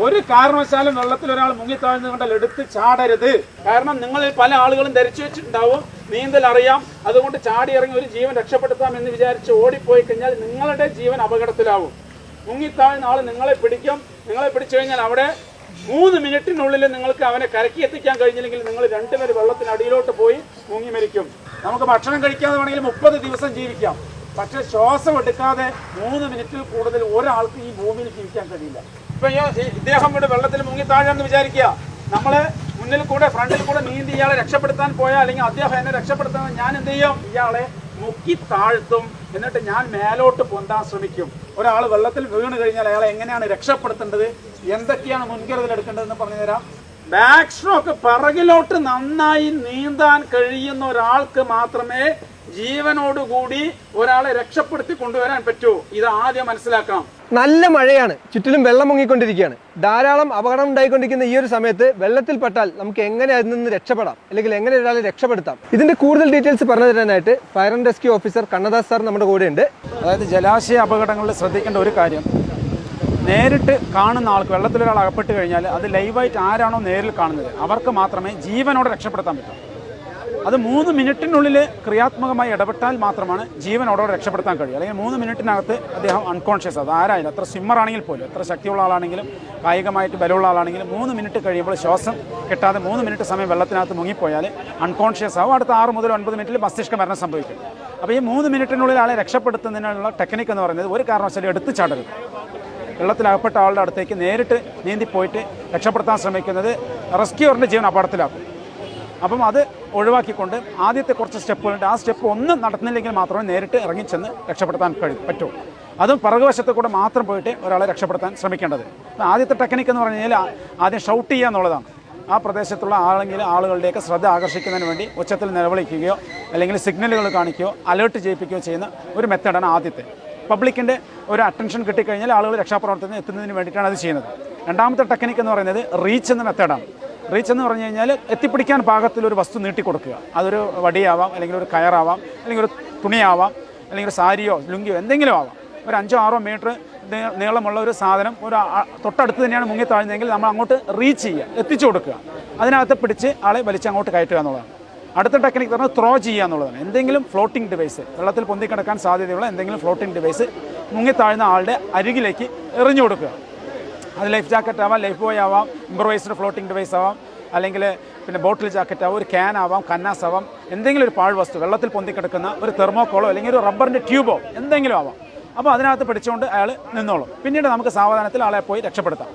ഒരു കാരണവശാലും വെള്ളത്തിൽ ഒരാൾ മുങ്ങിത്താഴ്ന്നു കണ്ടാൽ എടുത്ത് ചാടരുത്. കാരണം നിങ്ങളിൽ പല ആളുകളും ധരിച്ചു വെച്ചിട്ടുണ്ടാവും നീന്തൽ അറിയാം, അതുകൊണ്ട് ചാടി ഇറങ്ങി ഒരു ജീവൻ രക്ഷപ്പെടുത്താം എന്ന് വിചാരിച്ച് ഓടിപ്പോയി കഴിഞ്ഞാൽ നിങ്ങളുടെ ജീവൻ അപകടത്തിലാവും. മുങ്ങിത്താഴ്ന്ന ആൾ നിങ്ങളെ പിടിക്കും. നിങ്ങളെ പിടിച്ചു കഴിഞ്ഞാൽ അവിടെ 3 മിനിറ്റിനുള്ളിൽ നിങ്ങൾക്ക് അവനെ കരക്കി എത്തിക്കാൻ കഴിഞ്ഞില്ലെങ്കിൽ നിങ്ങൾ രണ്ടുപേരും വെള്ളത്തിനടിയിലോട്ട് പോയി മുങ്ങി മരിക്കും. നമുക്ക് ഭക്ഷണം കഴിക്കാതെ വേണമെങ്കിൽ 30 ദിവസം ജീവിക്കാം. പക്ഷെ ശ്വാസം എടുക്കാതെ 3 മിനിറ്റിൽ കൂടുതൽ ഒരാൾക്ക് ഈ ഭൂമിയിൽ ജീവിക്കാൻ കഴിയില്ല. ഇപ്പൊ ഇദ്ദേഹം ഇവിടെ വെള്ളത്തിൽ മുങ്ങി താഴെന്ന് വിചാരിക്കുക. നമ്മള് മുന്നിൽ കൂടെ ഫ്രണ്ടിൽ കൂടെ നീന്തി ഇയാളെ രക്ഷപ്പെടുത്താൻ പോയാൽ, അല്ലെങ്കിൽ അദ്ദേഹം എന്നെ രക്ഷപ്പെടുത്താൻ, ഞാൻ എന്ത് ചെയ്യും? ഇയാളെ മുക്കി താഴ്ത്തും. എന്നിട്ട് ഞാൻ മേലോട്ട് പൊന്താൻ ശ്രമിക്കും. ഒരാൾ വെള്ളത്തിൽ വീണ് കഴിഞ്ഞാൽ അയാളെ എങ്ങനെയാണ് രക്ഷപ്പെടുത്തേണ്ടത്, എന്തൊക്കെയാണ് മുൻകരുതൽ എടുക്കേണ്ടതെന്ന് പറഞ്ഞു തരാം. ബാക്ക് സ്ട്രോക്ക്, പിറകിലോട്ട് നന്നായി നീന്താൻ കഴിയുന്ന ഒരാൾക്ക് മാത്രമേ ജീവനോടുകൂടി ഒരാളെ രക്ഷപ്പെടുത്തി കൊണ്ടുവരാൻ പറ്റൂ. ഇത് ആദ്യം മനസ്സിലാക്കണം. നല്ല മഴയാണ്, ചുറ്റിലും വെള്ളം മുങ്ങിക്കൊണ്ടിരിക്കുകയാണ്. ധാരാളം അപകടം ഉണ്ടായിക്കൊണ്ടിരിക്കുന്ന ഈ ഒരു സമയത്ത് വെള്ളത്തിൽപ്പെട്ടാൽ നമുക്ക് എങ്ങനെ അതിൽ നിന്ന് രക്ഷപ്പെടാം, അല്ലെങ്കിൽ എങ്ങനെ ഒരാളെ രക്ഷപ്പെടുത്താം, ഇതിന്റെ കൂടുതൽ ഡീറ്റെയിൽസ് പറഞ്ഞു തരാനായിട്ട് fire and rescue officer Kannadas sir നമ്മുടെ കൂടെ ഉണ്ട്. അതായത് ജലാശയ അപകടങ്ങളിൽ ശ്രദ്ധിക്കേണ്ട ഒരു കാര്യം, നേരിട്ട് കാണുന്ന ആൾക്ക് വെള്ളത്തിലൊരാൾ അകപ്പെട്ട് കഴിഞ്ഞാൽ അത് ലൈവായിട്ട് ആരാണോ നേരിൽ കാണുന്നത് അവർക്ക് മാത്രമേ ജീവനോടെ രക്ഷപ്പെടുത്താൻ പറ്റൂ. അത് 3 മിനിറ്റിനുള്ളിൽ ക്രിയാത്മകമായി ഇടപെട്ടാൽ മാത്രമാണ് ജീവനോടെ രക്ഷപ്പെടുത്താൻ കഴിയും. അല്ലെങ്കിൽ 3 മിനിറ്റിനകത്ത് അദ്ദേഹം അൺകോൺഷ്യസ്, അത് ആരായാലും, എത്ര സ്വിമ്മർ ആണെങ്കിൽ പോലും, എത്ര ശക്തിയുള്ള ആളാണെങ്കിലും കായികമായിട്ട് ബലമുള്ള ആളാണെങ്കിലും 3 മിനിറ്റ് കഴിയുമ്പോൾ ശ്വാസം കിട്ടാതെ 3 മിനിറ്റ് സമയം വെള്ളത്തിനകത്ത് മുങ്ങിപ്പോയാൽ അൺകോൺഷ്യസ് ആവും. അടുത്ത 6 മുതൽ 9 മിനിറ്റിൽ മസ്തിഷ്ക മരണം സംഭവിക്കും. അപ്പോൾ ഈ 3 മിനിറ്റിനുള്ളിൽ ആളെ രക്ഷപ്പെടുത്തുന്നതിനുള്ള ടെക്നിക്ക് എന്ന് പറയുന്നത് ഒരു കാരണവശാലും എടുത്ത് ചാടരുത്. വെള്ളത്തിലകപ്പെട്ട ആളുടെ അടുത്തേക്ക് നേരിട്ട് നീന്തിപ്പോയിട്ട് രക്ഷപ്പെടുത്താൻ ശ്രമിക്കുന്നത് റെസ്ക്യൂറിൻ്റെ ജീവൻ അപകടത്തിലാക്കും. അപ്പം അത് ഒഴിവാക്കിക്കൊണ്ട് ആദ്യത്തെ കുറച്ച് സ്റ്റെപ്പുകളുണ്ട്. ആ സ്റ്റെപ്പ് ഒന്നും നടത്തുന്നില്ലെങ്കിൽ മാത്രമേ നേരിട്ട് ഇറങ്ങിച്ചെന്ന് രക്ഷപ്പെടുത്താൻ പറ്റൂ. അതും പിറകുവശത്ത് കൂടെ മാത്രം പോയിട്ട് ഒരാളെ രക്ഷപ്പെടുത്താൻ ശ്രമിക്കേണ്ടത്. ആദ്യത്തെ ടെക്നിക്ക് എന്ന് പറഞ്ഞു കഴിഞ്ഞാൽ ആദ്യം ഷൗട്ട് ചെയ്യുക എന്നുള്ളതാണ്. ആ പ്രദേശത്തുള്ള ആളുകളുടെയൊക്കെ ശ്രദ്ധ ആകർഷിക്കുന്നതിന് വേണ്ടി ഉച്ചത്തിൽ നിലവിളിക്കുകയോ അല്ലെങ്കിൽ സിഗ്നലുകൾ കാണിക്കുകയോ അലേർട്ട് ചെയ്യിപ്പിക്കുകയോ ചെയ്യുന്ന ഒരു മെത്തേഡാണ് ആദ്യത്തെ. പബ്ലിക്കിൻ്റെ ഒരു അറ്റൻഷൻ കിട്ടിക്കഴിഞ്ഞാൽ ആളുകൾ രക്ഷാപ്രവർത്തനത്തിന് എത്തുന്നതിന് വേണ്ടിയിട്ടാണ് അത് ചെയ്യുന്നത്. രണ്ടാമത്തെ ടെക്നിക്ക് എന്ന് പറയുന്നത് റീച്ച് എന്ന മെത്തേഡാണ്. റീച്ച് എന്ന് പറഞ്ഞു കഴിഞ്ഞാൽ എത്തിപ്പിടിക്കാൻ പാകത്തിലൊരു വസ്തു നീട്ടിക്കൊടുക്കുക. അതൊരു വടിയാവാം, അല്ലെങ്കിൽ ഒരു കയറാവാം, അല്ലെങ്കിൽ ഒരു തുണിയാവാം, അല്ലെങ്കിൽ ഒരു സാരിയോ ലുങ്കിയോ എന്തെങ്കിലും ആവാം. ഒരു 5-6 മീറ്റർ നീളമുള്ള ഒരു സാധനം ഒരു തൊട്ടടുത്ത് തന്നെയാണ് മുങ്ങി താഴ്ന്നതെങ്കിൽ നമ്മൾ അങ്ങോട്ട് റീച്ച് ചെയ്യുക, എത്തിച്ചു കൊടുക്കുക. അതിനകത്ത് പിടിച്ച് ആളെ വലിച്ച് അങ്ങോട്ട് കയറ്റുക എന്നുള്ളതാണ്. അടുത്ത ടെക്നിക്ക് പറഞ്ഞാൽ ത്രോ ചെയ്യുക എന്നുള്ളതാണ്. എന്തെങ്കിലും ഫ്ലോട്ടിംഗ് ഡിവൈസ്, വെള്ളത്തിൽ പൊന്തിക്കിടക്കാൻ സാധ്യതയുള്ള എന്തെങ്കിലും ഫ്ലോട്ടിംഗ് ഡിവൈസ് മുങ്ങിത്താഴ്ന്ന ആളുടെ അരികിലേക്ക് എറിഞ്ഞു കൊടുക്കുക. അത് ലൈഫ് ജാക്കറ്റ് ആവാം, ലൈഫ് ബോയ് ആവാം, ഇംപ്രവൈസ്ഡ് ഫ്ലോട്ടിംഗ് ഡിവൈസ് ആവാം, അല്ലെങ്കിൽ പിന്നെ ബോട്ടിൽ ജാക്കറ്റ് ആവാം, ഒരു ക്യാൻ ആവാം, കന്നാസ് ആവാം, എന്തെങ്കിലും ഒരു പാഴ്വസ്തു വെള്ളത്തിൽ പൊന്തിക്കിടക്കുന്ന ഒരു തെർമോക്കോളോ അല്ലെങ്കിൽ ഒരു റബ്ബറിൻ്റെ ട്യൂബോ എന്തെങ്കിലും ആവാം. അപ്പോൾ അതിനകത്ത് പിടിച്ചുകൊണ്ട് അയാൾ നിന്നോളും. പിന്നീട് നമുക്ക് സാവധാനത്തിൽ ആളെ പോയി രക്ഷപ്പെടുത്താം.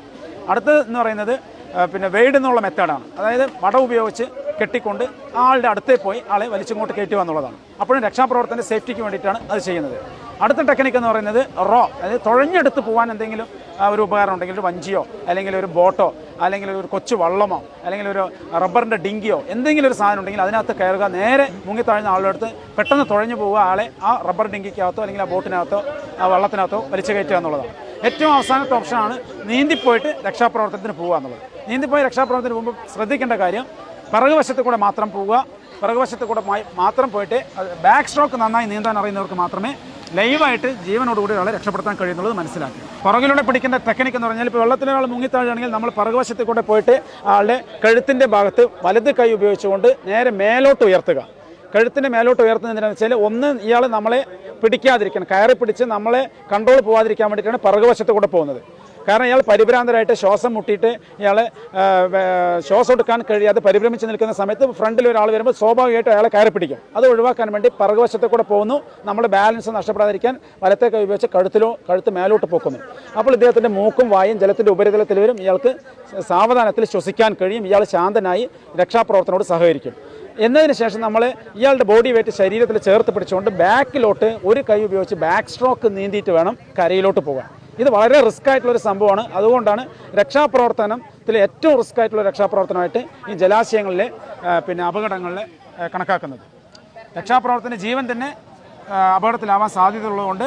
അടുത്തത് എന്ന് പറയുന്നത് പിന്നെ വെയ്ഡ് എന്നുള്ള മെത്തേഡാണ്. അതായത് വട ഉപയോഗിച്ച് കെട്ടിക്കൊണ്ട് ആളുടെ അടുത്തേ പോയി ആളെ വലിച്ചിങ്ങോട്ട് കയറ്റുക എന്നുള്ളതാണ്. അപ്പോഴും രക്ഷാപ്രവർത്തന സേഫ്റ്റിക്ക് വേണ്ടിയിട്ടാണ് അത് ചെയ്യുന്നത്. അടുത്ത ടെക്നിക്ക് എന്ന് പറയുന്നത് റോ, അതായത് തുഴഞ്ഞെടുത്ത് പോകാൻ എന്തെങ്കിലും ഒരു ഉപകരണം ഉണ്ടെങ്കിൽ, ഒരു വഞ്ചിയോ അല്ലെങ്കിൽ ഒരു ബോട്ടോ അല്ലെങ്കിൽ ഒരു കൊച്ചു വള്ളമോ അല്ലെങ്കിൽ ഒരു റബ്ബറിൻ്റെ ഡിങ്കിയോ എന്തെങ്കിലും ഒരു സാധനം ഉണ്ടെങ്കിൽ അതിനകത്ത് കയറുക, നേരെ മുങ്ങിത്താഴ്ന്ന ആളുടെ അടുത്ത് പെട്ടെന്ന് തുഴഞ്ഞു പോവുക, ആളെ ആ റബ്ബർ ഡിങ്കിക്കകത്തോ അല്ലെങ്കിൽ ആ ബോട്ടിനകത്തോ ആ വള്ളത്തിനകത്തോ വലിച്ചു കയറ്റുക എന്നുള്ളതാണ്. ഏറ്റവും അവസാനത്തെ ഓപ്ഷനാണ് നീന്തിപ്പോയിട്ട് രക്ഷാപ്രവർത്തനത്തിന് പോകുക എന്നുള്ളത്. നീന്തിപ്പോയി രക്ഷാപ്രവർത്തനത്തിന് പോകുമ്പോൾ ശ്രദ്ധിക്കേണ്ട കാര്യം, പിറകുവശത്ത് കൂടെ മാത്രം പോവുക. പിറകുവശത്ത് കൂടെ മാത്രം പോയിട്ട് ബാക്ക് സ്ട്രോക്ക് നന്നായി നീന്താൻ അറിയുന്നവർക്ക് മാത്രമേ ലൈവായിട്ട് ജീവനോടുകൂടി ഒരാളെ രക്ഷപ്പെടുത്താൻ കഴിയുന്നുള്ളത് മനസ്സിലാക്കുക. പുറകിലൂടെ പിടിക്കേണ്ട ടെക്നിക്ക് എന്ന് പറഞ്ഞാൽ, ഇപ്പോൾ വെള്ളത്തിലൊരാൾ മുങ്ങിത്താഴുകയാണെങ്കിൽ നമ്മൾ പിറകുവശത്ത് കൂടെ പോയിട്ട് ആളുടെ കഴുത്തിൻ്റെ ഭാഗത്ത് വലത് കൈ ഉപയോഗിച്ചുകൊണ്ട് നേരെ മേലോട്ട് ഉയർത്തുക. കഴുത്തിൻ്റെ മേലോട്ട് ഉയർത്തുന്നതിനെന്ന് വെച്ചാൽ, ഒന്ന് ഇയാൾ നമ്മളെ പിടിക്കാതിരിക്കണം, കയറി പിടിച്ച് നമ്മളെ കൺട്രോൾ പോകാതിരിക്കാൻ വേണ്ടിയിട്ടാണ് പിറകുവശത്ത് കൂടെ പോകുന്നത്. കാരണം ഇയാൾ പരിഭ്രാന്തരായിട്ട് ശ്വാസം മുട്ടിയിട്ട് ഇയാൾ ശ്വാസം എടുക്കാൻ കഴിയാതെ പരിഭ്രമിച്ച് നിൽക്കുന്ന സമയത്ത് ഫ്രണ്ടിൽ ഒരാൾ വരുമ്പോൾ സ്വാഭാവികമായിട്ട് അയാളെ കയറി പിടിക്കും. അത് ഒഴിവാക്കാൻ വേണ്ടി പിറകുവശത്തെ കൂടെ പോകുന്നു. നമ്മുടെ ബാലൻസ് നഷ്ടപ്പെടാതിരിക്കാൻ വലത്തെ കൈ ഉപയോഗിച്ച് കഴുത്ത് മേലോട്ട് പൊക്കുന്നു. അപ്പോൾ ഇദ്ദേഹത്തിൻ്റെ മൂക്കും വായും ജലത്തിൻ്റെ ഉപരിതലത്തിൽ വരും. ഇയാൾക്ക് സാവധാനത്തിൽ ശ്വസിക്കാൻ കഴിയും. ഇയാൾ ശാന്തനായി രക്ഷാപ്രവർത്തനോട് സഹകരിക്കും. എന്നതിന് ശേഷം നമ്മൾ ഇയാളുടെ ബോഡി വെയിറ്റ് ശരീരത്തിൽ ചേർത്ത് പിടിച്ചുകൊണ്ട് ബാക്കിലോട്ട് ഒരു കൈ ഉപയോഗിച്ച് ബാക്ക് സ്ട്രോക്ക് നീന്തിയിട്ട് വേണം കരയിലോട്ട് പോകാൻ. ഇത് വളരെ റിസ്ക് ആയിട്ടുള്ളൊരു സംഭവമാണ്. അതുകൊണ്ടാണ് രക്ഷാപ്രവർത്തനത്തിൽ ഏറ്റവും റിസ്ക് ആയിട്ടുള്ള രക്ഷാപ്രവർത്തനമായിട്ട് ഈ ജലാശയങ്ങളിലെ പിന്നെ അപകടങ്ങളിൽ കണക്കാക്കുന്നത്. രക്ഷാപ്രവർത്തന ജീവൻ തന്നെ അപകടത്തിലാവാൻ സാധ്യതയുള്ളതുകൊണ്ട്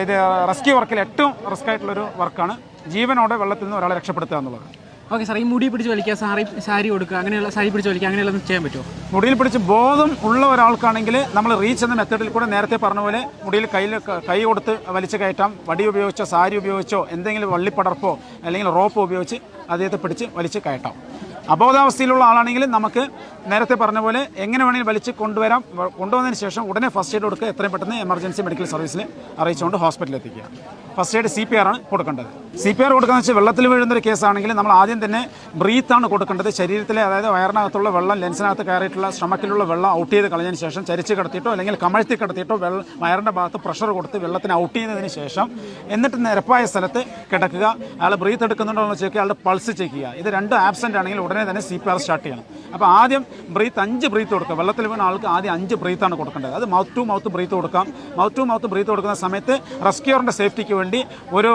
ഇത് റെസ്ക്യൂ വർക്കിൽ ഏറ്റവും റിസ്ക് ആയിട്ടുള്ളൊരു വർക്കാണ് ജീവനോടെ വെള്ളത്തിൽ നിന്ന് ഒരാളെ രക്ഷപ്പെടുത്തുക എന്നുള്ളത്. ഓക്കെ സാർ, ഈ മുടി പിടിച്ച് വലിക്കുക, സാരി കൊടുക്കുക, അങ്ങനെയുള്ള സാരി പിടിച്ച് വലിക്കുക, അങ്ങനെയുള്ളത് ചെയ്യാൻ പറ്റുമോ? മുടിയിൽ പിടിച്ച് ബോധം ഉള്ള ഒരാൾക്കാണെങ്കിൽ നമ്മൾ റീച്ച് എന്ന മെത്തേഡിൽ കൂടെ നേരത്തെ പറഞ്ഞ പോലെ മുടിയിൽ കൈ കൊടുത്ത് വലിച്ചു കയറ്റാം. വടി ഉപയോഗിച്ചോ സാരി ഉപയോഗിച്ചോ എന്തെങ്കിലും വള്ളിപ്പടർപ്പോ അല്ലെങ്കിൽ റോപ്പോ ഉപയോഗിച്ച് അദ്ദേഹത്തെ പിടിച്ച് വലിച്ച് കയറ്റാം. അബോധാവസ്ഥയിലുള്ള ആളാണെങ്കിൽ നമുക്ക് നേരത്തെ പറഞ്ഞ പോലെ എങ്ങനെ വേണമെങ്കിലും വലിച്ച് കൊണ്ടുവരാം. കൊണ്ടുവന്നതിന് ശേഷം ഉടനെ ഫസ്റ്റ് എയ്ഡ് കൊടുക്കുക. എത്രയും പെട്ടെന്ന് എമർജൻസി മെഡിക്കൽ സർവീസിൽ അറിയിച്ചുകൊണ്ട് ഹോസ്പിറ്റലിൽ എത്തിക്കുക. ഫസ്റ്റ് എയ്ഡ് CPR ആണ് കൊടുക്കേണ്ടത്. CPR കൊടുക്കുന്നത് വെച്ചാൽ വെള്ളത്തിൽ വീഴുന്നൊരു കേസാണെങ്കിൽ നമ്മൾ ആദ്യം തന്നെ ബ്രീത്താണ് കൊടുക്കേണ്ടത്. ശരീരത്തിലെ അതായത് വയറിനകത്തുള്ള വെള്ളം ലെൻസിനകത്ത് കയറിയിട്ടുള്ള സ്tomachലുള്ള വെള്ളം ഔട്ട് ചെയ്ത് കളഞ്ഞതിന് ശേഷം ചരിച്ച് കിടത്തിയിട്ടോ അല്ലെങ്കിൽ കമഴ്ത്തി കിടത്തിയിട്ടോ വയറിൻ്റെ ഭാഗത്ത് പ്രഷർ കൊടുത്ത് വെള്ളത്തിന് ഔട്ട് ചെയ്യുന്നതിന് ശേഷം എന്നിട്ട് നിരപ്പായ സ്ഥലത്ത് കിടക്കുക. അയാൾ ബ്രീത്ത് എടുക്കുന്നുണ്ടോ എന്ന് ചെക്ക് ചെയ്യുക. അയാളുടെ പൾസ് ചെക്ക് ചെയ്യുക. ഇത് രണ്ടും ആബ്സെൻ്റ് ആണെങ്കിൽ ഉടനെ തന്നെ CPR സ്റ്റാർട്ട് ചെയ്യണം. അപ്പോൾ ആദ്യം 5 ബ്രീത്ത് കൊടുക്കുക. വെള്ളത്തിൽ വീണ ആൾക്ക് ആദ്യം 5 ബ്രീത്താണ് കൊടുക്കേണ്ടത്. അത് മൗത്ത് ടു മൗത്ത് ബ്രീത്ത് കൊടുക്കാം. മൗത്ത് ടു മൗത്ത് ബ്രീത്ത് കൊടുക്കുന്ന സമയത്ത് റെസ്ക്യൂറിൻ്റെ സേഫ്റ്റിക്ക് വേണ്ടി ഒരു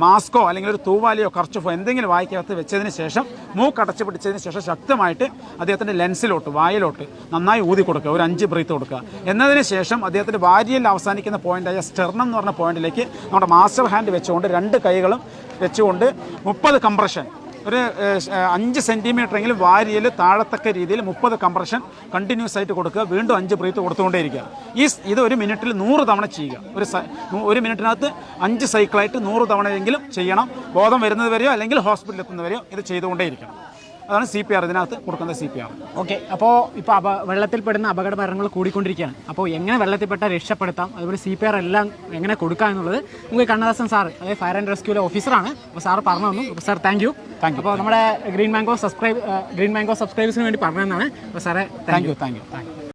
മാസ്കോ അല്ലെങ്കിൽ ഒരു തൂവാലിയോ കർച്ചഫോ എന്തെങ്കിലും വായിക്കകത്ത് വെച്ചതിന് ശേഷം മൂക്കടച്ച് പിടിച്ചതിന് ശേഷം ശക്തമായിട്ട് അദ്ദേഹത്തിൻ്റെ ലെൻസിലോട്ട് വായിലോട്ട് നന്നായി ഊതി കൊടുക്കുക. ഒരു 5 ബ്രീത്ത് കൊടുക്കുക. എന്നതിന് ശേഷം അദ്ദേഹത്തിൻ്റെ വാരിയിൽ അവസാനിക്കുന്ന പോയിൻ്റായ സ്റ്റെർണം എന്ന് പറഞ്ഞ പോയിന്റിലേക്ക് നമ്മുടെ മാസ്റ്റർ ഹാൻഡ് വെച്ചുകൊണ്ട് 2 കൈകളും വെച്ചുകൊണ്ട് 30 കംപ്രഷൻ ഒരു 5 സെൻറ്റിമീറ്ററെങ്കിലും വാരിയിൽ താഴത്തക്ക രീതിയിൽ 30 കംപ്രഷൻ കണ്ടിന്യൂസ് ആയിട്ട് കൊടുക്കുക. വീണ്ടും 5 ബ്രീത്ത് കൊടുത്തുകൊണ്ടേയിരിക്കുക. ഇത് 1 മിനിറ്റിൽ 100 തവണ ചെയ്യുക. ഒരു മിനിറ്റിനകത്ത് 5 സൈക്കിളായിട്ട് 100 തവണയെങ്കിലും ചെയ്യണം. ബോധം വരുന്നത് വരെയോ അല്ലെങ്കിൽ ഹോസ്പിറ്റലിൽ എത്തുന്നവരെയോ ഇത് ചെയ്തുകൊണ്ടേയിരിക്കണം. അതാണ് CPR ഇതിനകത്ത് കൊടുക്കുന്ന CPR. ഓക്കെ, അപ്പോൾ ഇപ്പോൾ വെള്ളത്തിൽപ്പെടുന്ന അപകട മരണങ്ങൾ കൂടിക്കൊണ്ടിരിക്കുകയാണ്. അപ്പോൾ എങ്ങനെ വെള്ളത്തിൽപ്പെട്ട രക്ഷപ്പെടുത്താം, അതുപോലെ CPR എല്ലാം എങ്ങനെ കൊടുക്കാം എന്നുള്ളത് നമുക്ക് കണ്ണദാസൻ സാർ, അതായത് ഫയർ ആൻഡ് റെസ്ക്യൂലെ ഓഫീസറാണ്. അപ്പോൾ സാർ പറഞ്ഞു തന്നു. അപ്പോൾ സാർ താങ്ക് യു. അപ്പോൾ നമ്മുടെ ഗ്രീൻ മാംഗോ സബ്സ്ക്രൈബേഴ്സിന് വേണ്ടി പറഞ്ഞതെന്നാണ്. അപ്പോൾ സാറേ താങ്ക് യു.